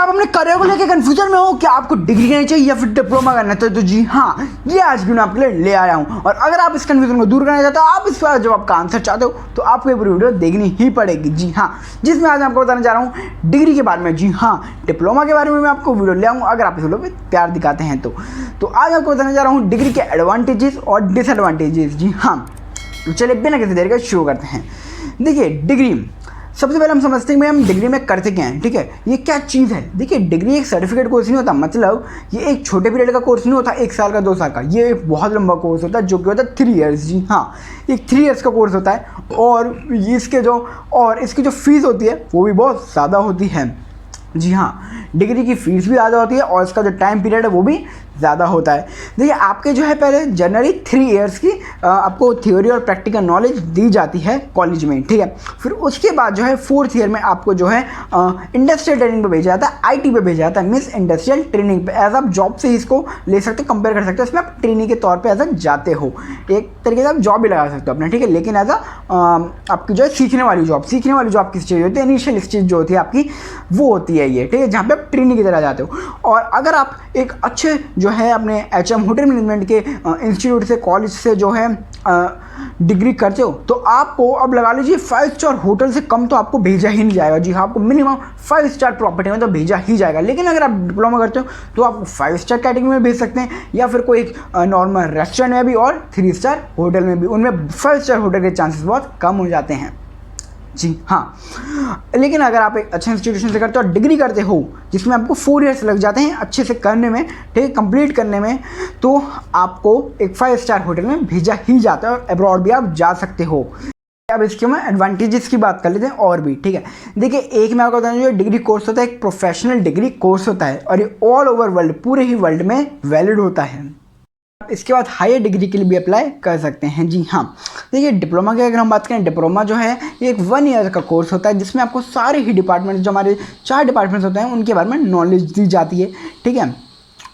आप अपने करियर को लेकर कंफ्यूजन में हो कि आपको डिग्री करनी चाहिए या फिर डिप्लोमा करना चाहिए, तो जी हाँ, ये आज भी मैं आपके लिए ले आया हूँ। और अगर आप इस कंफ्यूजन को दूर करना चाहते हो, आप इस बार जब आपका आंसर चाहते हो, तो आपको ये पूरी वीडियो देखनी ही पड़ेगी। जी हाँ, जिसमें आज मैं आपको बताना चाह रहा हूँ डिग्री के बारे में। जी हाँ, डिप्लोमा के बारे में मैं आपको वीडियो ले आऊँगा अगर आप इस वीडियो पर प्यार दिखाते हैं तो आज आपको बताना चाह रहा हूँ डिग्री के एडवांटेजेस और डिसएडवांटेजेस। जी हाँ, चलिए बिना किसी देर के शुरू करते हैं। देखिए, डिग्री सबसे पहले हम समझते हैं कि हम डिग्री में करते क्या हैं। ठीक है, ये क्या चीज़ है। देखिए, डिग्री एक सर्टिफिकेट कोर्स नहीं होता, मतलब ये एक छोटे पीरियड का कोर्स नहीं होता, 1 साल का 2 साल का। ये एक बहुत लंबा कोर्स होता है जो कि होता है 3 इयर्स। जी हाँ, एक 3 इयर्स का कोर्स होता है और इसकी जो फीस होती है वो भी बहुत ज़्यादा होती है। जी हाँ, डिग्री की फीस भी ज़्यादा होती है और इसका जो टाइम पीरियड है वो भी ज़्यादा होता है। देखिए, आपके जो है पहले जनरली 3 इयर्स की आपको थ्योरी और प्रैक्टिकल नॉलेज दी जाती है कॉलेज में। ठीक है, फिर उसके बाद जो है 4th ईयर में आपको जो है इंडस्ट्रियल ट्रेनिंग पे भेजा जाता है, आईटी पे भेजा जाता है, मीन्स इंडस्ट्रियल ट्रेनिंग पे। एज आप जॉब से इसको ले सकते हो, कंपेयर कर सकते हो। इसमें आप ट्रेनिंग के तौर पर एज जाते हो, एक तरीके से आप जॉब भी लगा सकते हो अपना। ठीक है, लेकिन एज आपकी जो है सीखने वाली जॉब किस चीज़ होती है, इनिशियल स्टेज जो होती है आपकी वो होती है ये। ठीक है, जहाँ पे आप ट्रेनिंग की तरह जाते हो। और अगर आप एक अच्छे जो है अपने HM होटल मैनेजमेंट के इंस्टीट्यूट से, कॉलेज से जो है डिग्री करते हो, तो आपको अब लगा लीजिए 5 स्टार होटल से कम तो आपको भेजा ही नहीं जाएगा। जी हाँ, आपको मिनिमम 5 स्टार प्रॉपर्टी में तो भेजा ही जाएगा। लेकिन अगर आप डिप्लोमा करते हो तो आप 5 स्टार कैटेगरी में भेज सकते हैं या फिर कोई एक नॉर्मल रेस्टोरेंट में भी और 3 स्टार होटल में भी। उनमें 5 स्टार होटल के चांसेस बहुत कम हो जाते हैं। जी हाँ, लेकिन अगर आप एक अच्छे इंस्टीट्यूशन से करते हो और डिग्री करते हो जिसमें आपको 4 इयर्स लग जाते हैं अच्छे से करने में, ठीक है, कंप्लीट करने में, तो आपको एक 5 स्टार होटल में भेजा ही जाता है और अब्रॉड भी आप जा सकते हो। अब इसके मैं एडवांटेजेस की बात कर लेते हैं और भी। ठीक है, देखिए, एक मैं आपको बताऊँ, जो डिग्री कोर्स होता है एक प्रोफेशनल डिग्री कोर्स होता है और ये ऑल ओवर वर्ल्ड, पूरे ही वर्ल्ड में वैलिड होता है। इसके बाद हायर डिग्री के लिए भी अप्लाई कर सकते हैं। जी हाँ, देखिए, डिप्लोमा की अगर हम बात करें, डिप्लोमा जो है ये एक 1 ईयर का कोर्स होता है जिसमें आपको सारे ही डिपार्टमेंट, जो हमारे 4 डिपार्टमेंट्स होते हैं, उनके बारे में नॉलेज दी जाती है। ठीक है,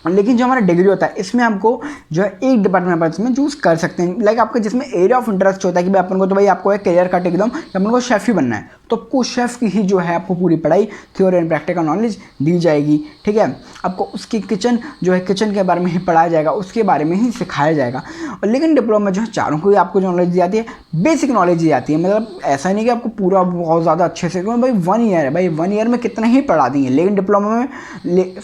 लेकिन जो हमारा डिग्री होता है इसमें आपको जो है एक डिपार्टमेंट पर इसमें चूज़ कर सकते हैं। लाइक आपका जिसमें एरिया ऑफ इंटरेस्ट होता है कि भाई अपन को, तो भाई आपको एक करियर कट एकदम कि अपन को शेफ़ ही बनना है, तो आपको शेफ़ की ही जो है आपको पूरी पढ़ाई, थ्योरी एंड प्रैक्टिकल नॉलेज दी जाएगी। ठीक है, आपको उसकी किचन जो है, किचन के बारे में ही पढ़ाया जाएगा, उसके बारे में ही सिखाया जाएगा। और लेकिन डिप्लोमा जो है चारों को ही आपको जो नॉलेज दी जाती है, बेसिक नॉलेज दी जाती है। मतलब ऐसा नहीं कि आपको पूरा बहुत ज़्यादा अच्छे से, क्योंकि भाई 1 ईयर है, भाई 1 ईयर में कितना ही पढ़ा देंगे। लेकिन डिप्लोमा में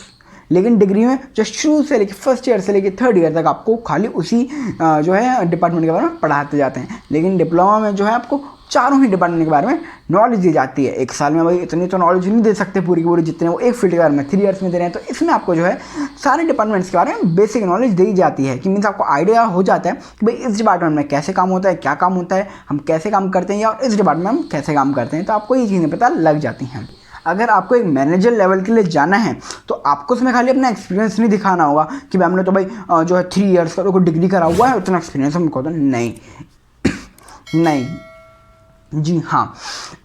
लेकिन डिग्री में जो शुरू से लेकर 1st ईयर से लेकर 3rd ईयर तक आपको खाली उसी जो है डिपार्टमेंट के बारे में पढ़ाते जाते हैं। लेकिन डिप्लोमा में जो है आपको चारों ही डिपार्टमेंट के बारे में नॉलेज दी जाती है। 1 साल में भाई इतनी तो नॉलेज नहीं दे सकते पूरी की पूरी जितने वो एक फील्ड के बारे में 3 इयर्स में दे रहे हैं। तो इसमें आपको जो है सारे डिपार्टमेंट्स के बारे में बेसिक नॉलेज दी जाती है कि मीन्स आपको आइडिया हो जाता है कि भाई इस डिपार्टमेंट में कैसे काम होता है, क्या काम होता है, हम कैसे काम करते हैं, या इस डिपार्टमेंट में हम कैसे काम करते हैं। तो आपको ये चीज़ें पता लग जाती हैं। अगर आपको एक मैनेजर लेवल के लिए जाना है तो आपको उसमें खाली अपना एक्सपीरियंस नहीं दिखाना होगा कि भाई हमने तो भाई जो है 3 इयर्स का डिग्री करा हुआ है, उतना एक्सपीरियंस हमको, तो नहीं। जी हाँ,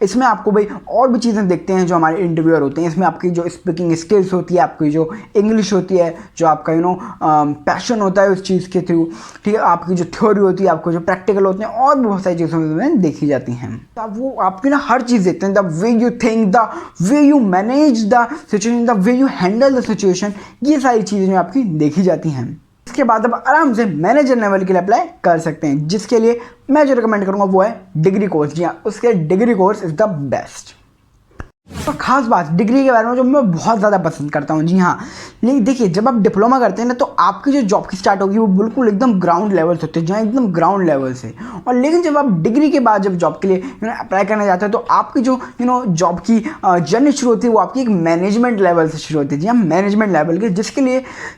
इसमें आपको भाई और भी चीज़ें देखते हैं जो हमारे इंटरव्यूअर होते हैं। इसमें आपकी जो स्पीकिंग स्किल्स होती है, आपकी जो इंग्लिश होती है, जो आपका पैशन होता है उस चीज़ के थ्रू, ठीक है, आपकी जो थ्योरी होती है, आपको जो प्रैक्टिकल होते हैं, और भी बहुत सारी चीज़ों में देखी जाती हैं। तो वो आपकी ना हर चीज़ देखते हैं, the way you think, the way you manage the situation, the way you handle the situation, ये सारी चीज़ें आपकी देखी जाती हैं। इसके बाद अब आराम से मैनेजर लेवल के लिए अप्लाई कर सकते हैं, जिसके लिए मैं जो रिकमेंड करूंगा वो है डिग्री कोर्स। जी हाँ, उसके degree course is the best. और ख़ास बात डिग्री के बारे में जो मैं बहुत ज़्यादा पसंद करता हूँ। जी हाँ, लेकिन देखिए, जब आप डिप्लोमा करते हैं ना, तो आपकी जो जॉब की स्टार्ट होगी वो बिल्कुल एकदम ग्राउंड लेवल से होते हैं, जहाँ एकदम ग्राउंड लेवल से। और लेकिन जब आप डिग्री के बाद जब जॉब के लिए अप्लाई करना चाहते हैं, तो आपकी जो जॉब की जर्नी शुरू होती है वो आपकी एक मैनेजमेंट लेवल से शुरू होती है। जी हाँ, मैनेजमेंट लेवल के,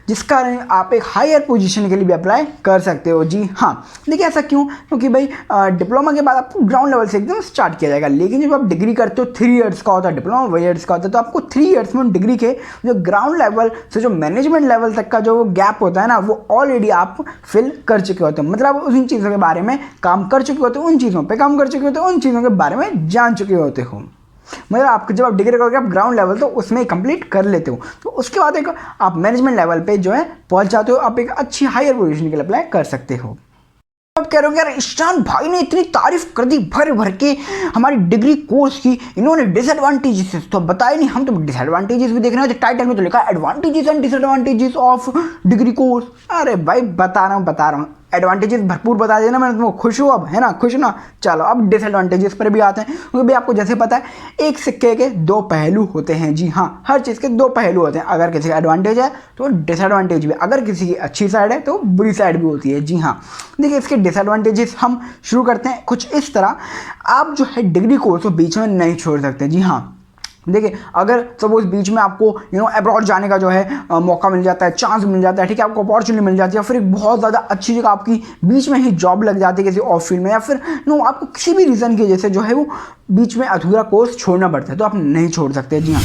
जिसका आप एक हायर पोजीशन के लिए भी अप्लाई कर सकते हो। जी हाँ, देखिए, ऐसा क्यों? क्योंकि भाई डिप्लोमा के बाद आपको ग्राउंड लेवल से एकदम स्टार्ट किया जाएगा। लेकिन जब आप डिग्री करते हो, 3 इयर्स का होता है डिप्लोमा, 1 ईयर्स का होता है, तो आपको 3 इयर्स में डिग्री के जो ग्राउंड लेवल से जो मैनेजमेंट लेवल तक का जो गैप होता है ना, वो ऑलरेडी आप फिल कर चुके होते हो। मतलब उन चीज़ों के बारे में काम कर चुके होते हो, उन चीज़ों पे काम कर चुके होते हो, उन चीज़ों के बारे में जान चुके होते हो। मतलब आपको जब आप डिग्री करोगे, आप ग्राउंड लेवल तो उसमें ही कंप्लीट कर लेते हो, तो उसके बाद एक आप मैनेजमेंट लेवल पे जो है पहुंच जाते हो, आप एक अच्छी हायर पोजीशन के लिए अप्लाई कर सकते हो। आप कह रहे हो यार ईशान भाई ने इतनी तारीफ कर दी भर भर के हमारी डिग्री कोर्स की, इन्होंने डिसएडवांटेजेस तो बताए नहीं, हम तो डिसएडवांटेजेस भी देख रहे हैं। तो टाइटल में तो लिखा है advantages and disadvantages of degree course. अरे भाई बता रहा हूँ एडवांटेजेस भरपूर बता देना मैंने तुमको, खुश हो अब, है ना, खुश ना। चलो अब डिसएडवांटेजेस पर भी आते हैं, क्योंकि भाई आपको जैसे पता है एक सिक्के के दो पहलू होते हैं। जी हाँ, हर चीज़ के दो पहलू होते हैं। अगर किसी का एडवांटेज है तो डिसएडवांटेज भी, अगर किसी की अच्छी साइड है तो बुरी साइड भी होती है। जी हाँ, देखिए इसके डिसएडवांटेजेस हम शुरू करते हैं कुछ इस तरह। आप जो है डिग्री कोर्स को बीच में नहीं छोड़ सकते। जी हाँ, देखिए अगर सपोज बीच में आपको अब्रॉड जाने का जो है मौका मिल जाता है, चांस मिल जाता है, ठीक है, आपको अपॉर्चुनिटी मिल जाती है, फिर एक बहुत ज़्यादा अच्छी जगह आपकी बीच में ही जॉब लग जाती है किसी ऑफ फील्ड में, या फिर आपको किसी भी रीज़न की वजह से जो है वो बीच में अधूरा कोर्स छोड़ना पड़ता है, तो आप नहीं छोड़ सकते। जी हाँ,